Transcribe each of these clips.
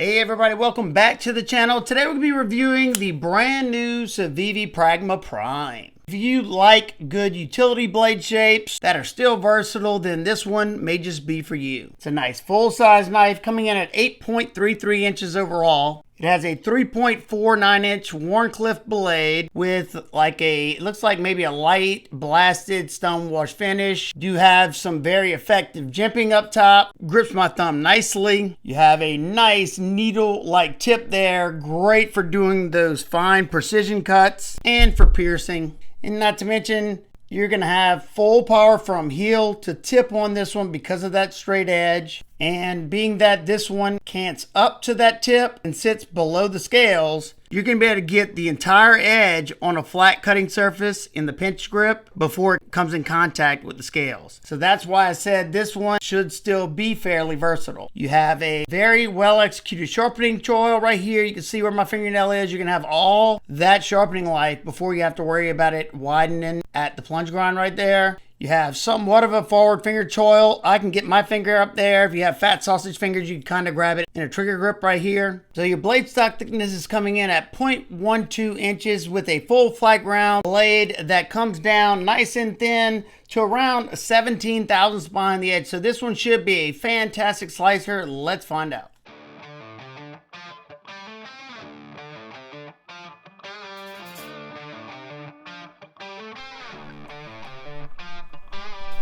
Hey everybody, welcome back to the channel. Today we're going to be reviewing the brand new Civivi Pragma Prime. If you like good utility blade shapes that are still versatile, then this one may just be for you. It's a nice full-size knife coming in at 8.33 inches overall. It has a 3.49 inch Wharncliffe blade with it looks like maybe a light blasted stone wash finish. You have some very effective jimping up top. Grips my thumb nicely. You have a nice needle-like tip there. Great for doing those fine precision cuts and for piercing. And not to mention, you're going to have full power from heel to tip on this one because of that straight edge. And being that this one cants up to that tip and sits below the scales, you're going to be able to get the entire edge on a flat cutting surface in the pinch grip before it comes in contact with the scales. So that's why I said this one should still be fairly versatile. You have a very well executed sharpening choil right here. You can see where my fingernail is. You're going to have all that sharpening life before you have to worry about it widening at the plunge grind right there. You have somewhat of a forward finger choil. I can get my finger up there. If you have fat sausage fingers, you can kind of grab it in a trigger grip right here. So your blade stock thickness is coming in at 0.12 inches with a full flat ground blade that comes down nice and thin to around 17 thousandths behind the edge. So this one should be a fantastic slicer. Let's find out.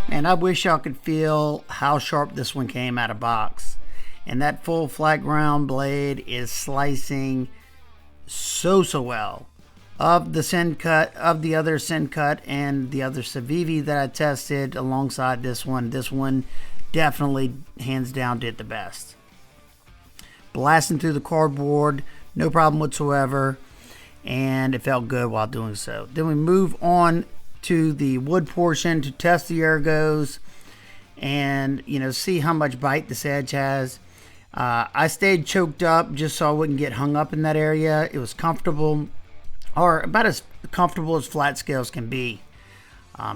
And I wish y'all could feel how sharp this one came out of box. And that full flat ground blade is slicing so well. Of the other Sin Cut and the other Civivi that I tested alongside this one definitely hands down did the best. Blasting through the cardboard, no problem whatsoever. And it felt good while doing so. Then we move on to the wood portion to test the ergos and see how much bite this edge has. I stayed choked up just so I wouldn't get hung up in that area. It was comfortable, or about as comfortable as flat scales can be.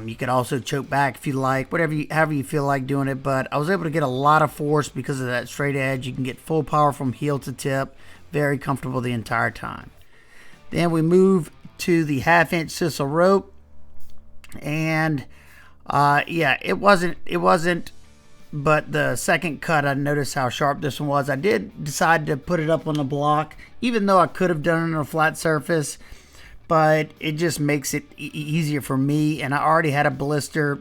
You could also choke back if you like, however you feel like doing it, but I was able to get a lot of force because of that straight edge. You can get full power from heel to tip, very comfortable the entire time. Then we move to the 1/2 inch sisal rope. And yeah, it wasn't but the second cut I noticed how sharp this one was. I did decide to put it up on the block, even though I could have done it on a flat surface, but it just makes it easier for me. And I already had a blister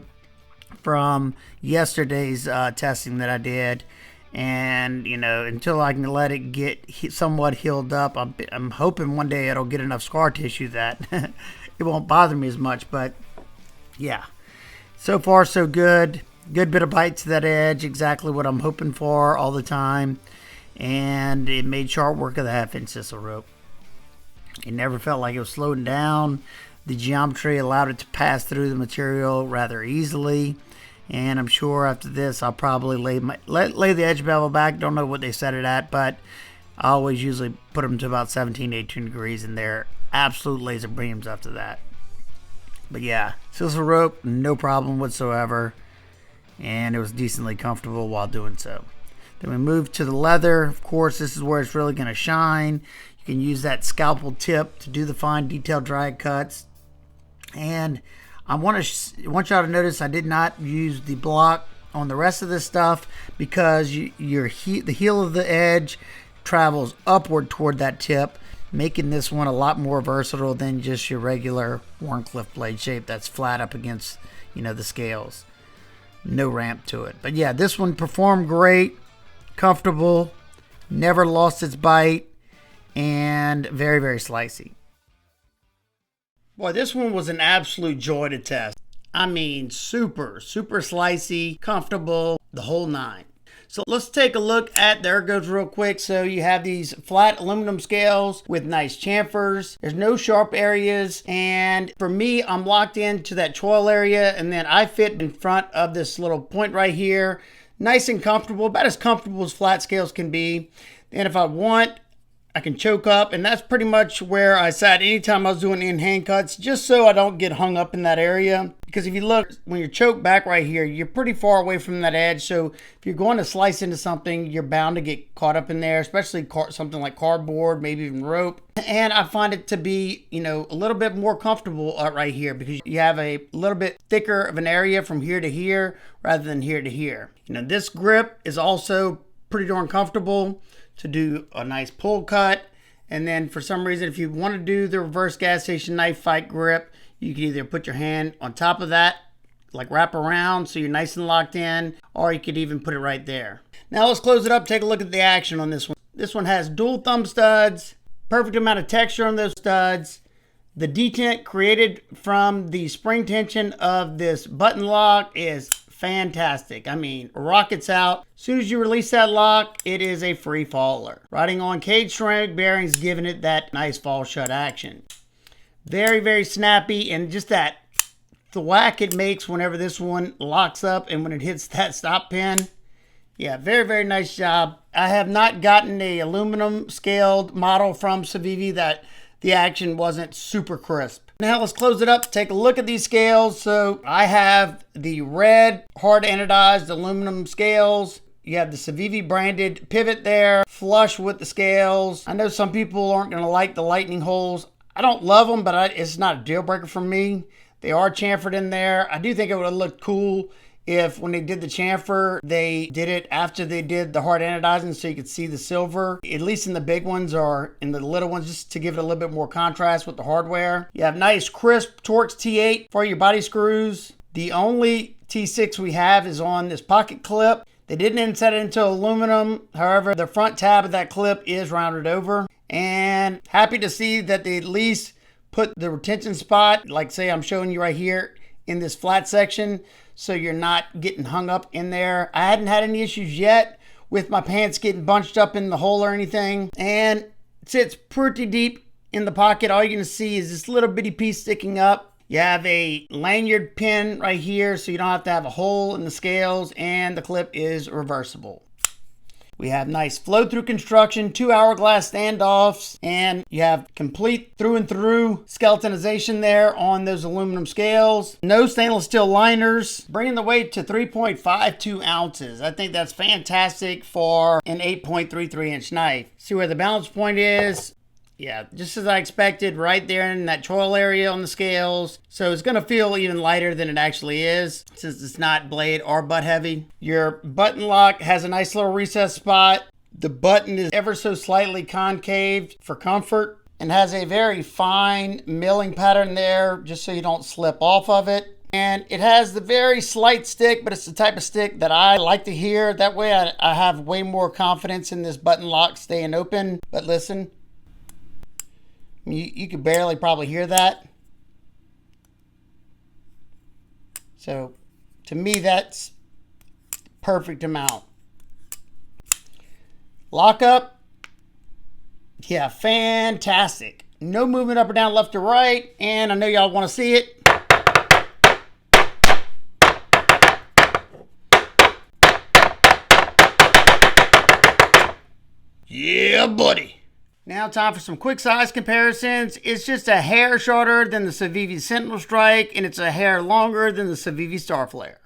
from yesterday's testing that I did, and until I can let it get somewhat healed up, I'm hoping one day it'll get enough scar tissue that it won't bother me as much. But yeah, so far so good. Good bit of bite to that edge, exactly what I'm hoping for all the time. And it made sharp work of the 1/2 inch sisal rope. It never felt like it was slowing down. The geometry allowed it to pass through the material rather easily. And I'm sure after this I'll probably lay the edge bevel back. Don't know what they set it at, but I always usually put them to about 17 to 18 degrees, and they're absolute laser beams after that. But yeah, sisal rope, no problem whatsoever. And it was decently comfortable while doing so. Then we move to the leather. Of course, this is where it's really going to shine. You can use that scalpel tip to do the fine detailed drag cuts. And I want y'all to notice I did not use the block on the rest of this stuff because the heel of the edge travels upward toward that tip, making this one a lot more versatile than just your regular Wharncliffe blade shape that's flat up against the scales. No ramp to it. But yeah, this one performed great, comfortable, never lost its bite, and very, very slicey. Boy, this one was an absolute joy to test. I mean, super slicey, comfortable, the whole nine. So let's take a look at the ergos real quick. So you have these flat aluminum scales with nice chamfers. There's no sharp areas. And for me, I'm locked into that choil area. And then I fit in front of this little point right here. Nice and comfortable, about as comfortable as flat scales can be. And if I want, I can choke up. And that's pretty much where I sat anytime I was doing in-hand cuts, just so I don't get hung up in that area. because if you look, when you're choked back right here, you're pretty far away from that edge. So if you're going to slice into something, you're bound to get caught up in there, especially something like cardboard, maybe even rope. And I find it to be, you know, a little bit more comfortable right here because you have a little bit thicker of an area from here to here rather than here to here. You know, this grip is also pretty darn comfortable to do a nice pull cut. And then for some reason, if you want to do the reverse gas station knife fight grip, you can either put your hand on top of that, like wrap around so you're nice and locked in, or you could even put it right there. Now let's close it up, take a look at the action on this one. This one has dual thumb studs, perfect amount of texture on those studs. The detent created from the spring tension of this button lock is fantastic. I mean, rockets out. As soon as you release that lock, it is a free faller. Riding on cage ceramic bearings, giving it that nice fall shut action. Very, very snappy, and just that thwack it makes whenever this one locks up and when it hits that stop pin. Yeah, very, very nice job. I have not gotten a aluminum scaled model from Civivi that the action wasn't super crisp. Now let's close it up, take a look at these scales. So I have the red hard anodized aluminum scales. You have the Civivi branded pivot there, flush with the scales. I know some people aren't gonna like the lightning holes. I don't love them, but it's not a deal breaker for me. They are chamfered in there. I do think it would have looked cool if when they did the chamfer, they did it after they did the hard anodizing so you could see the silver, at least in the big ones or in the little ones, just to give it a little bit more contrast with the hardware. You have nice crisp Torx T8 for your body screws. The only T6 we have is on this pocket clip. They didn't inset it into aluminum. However, the front tab of that clip is rounded over. And happy to see that they at least put the retention spot, like say I'm showing you right here, in this flat section, so you're not getting hung up in there. I hadn't had any issues yet with my pants getting bunched up in the hole or anything, and it sits pretty deep in the pocket. All you're gonna see is this little bitty piece sticking up. You have a lanyard pin right here, so you don't have to have a hole in the scales, and the clip is reversible. We have nice flow-through construction, 2 hourglass standoffs, and you have complete through and through skeletonization there on those aluminum scales. No stainless steel liners, bringing the weight to 3.52 ounces. I think that's fantastic for an 8.33 inch knife. See where the balance point is? Yeah, just as I expected, right there in that choil area on the scales. So it's gonna feel even lighter than it actually is, since it's not blade or butt heavy. Your button lock has a nice little recess spot. The button is ever so slightly concave for comfort and has a very fine milling pattern there, just so you don't slip off of it. And it has the very slight stick, but it's the type of stick that I like to hear. That way I have way more confidence in this button lock staying open. But listen. You could barely probably hear that. So to me, that's perfect amount. Lock up. Yeah, fantastic. No movement up or down, left or right. And I know y'all want to see it. Yeah, buddy. Now time for some quick size comparisons. It's just a hair shorter than the Civivi Sentinel Strike, and it's a hair longer than the Civivi Starflare.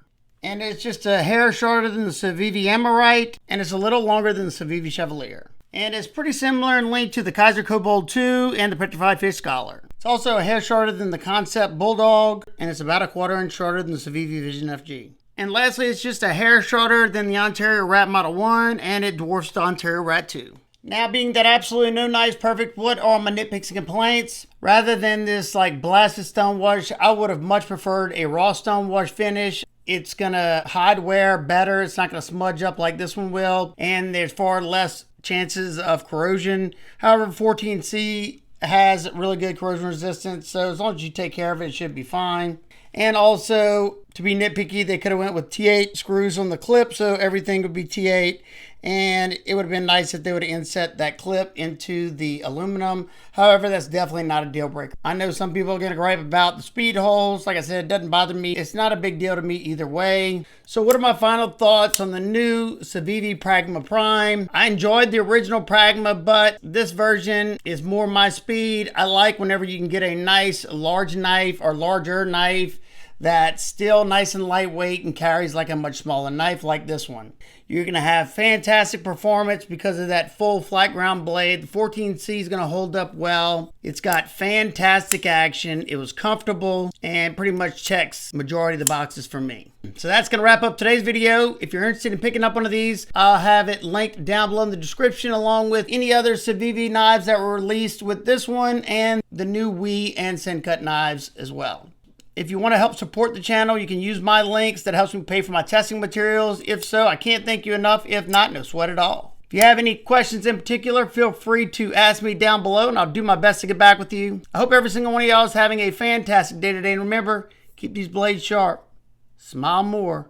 And it's just a hair shorter than the Civivi Amorite, and it's a little longer than the Civivi Chevalier. And it's pretty similar in length to the Kaiser Kobold 2 and the Petrified Fish Scholar. It's also a hair shorter than the Concept Bulldog, and it's about a 1/4 inch shorter than the Civivi Vision FG. And lastly, it's just a hair shorter than the Ontario Rat Model 1, and it dwarfs the Ontario Rat 2. Now, being that absolutely no knife's perfect, what are my nitpicks and complaints? Rather than this like blasted stone wash, I would have much preferred a raw stone wash finish. It's gonna hide wear better. It's not gonna smudge up like this one will. And there's far less chances of corrosion. However, 14C has really good corrosion resistance. So as long as you take care of it, it should be fine. And also, to be nitpicky, they could have went with T8 screws on the clip, so everything would be T8. And it would have been nice if they would have inset that clip into the aluminum. However, that's definitely not a deal breaker. I know some people are going to gripe about the speed holes. Like I said, it doesn't bother me. It's not a big deal to me either way. So what are my final thoughts on the new Civivi Pragma Prime? I enjoyed the original Pragma, but this version is more my speed. I like whenever you can get a nice large knife or larger knife that's still nice and lightweight and carries like a much smaller knife like this one. You're going to have fantastic performance because of that full flat ground blade. The 14C is going to hold up well. It's got fantastic action. It was comfortable and pretty much checks majority of the boxes for me. So that's going to wrap up today's video. If you're interested in picking up one of these, I'll have it linked down below in the description, along with any other Civivi knives that were released with this one and the new Wii and Sencut knives as well. If you want to help support the channel, you can use my links. That helps me pay for my testing materials. If so, I can't thank you enough. If not, no sweat at all. If you have any questions in particular, feel free to ask me down below and I'll do my best to get back with you. I hope every single one of y'all is having a fantastic day today. And remember, keep these blades sharp. Smile more.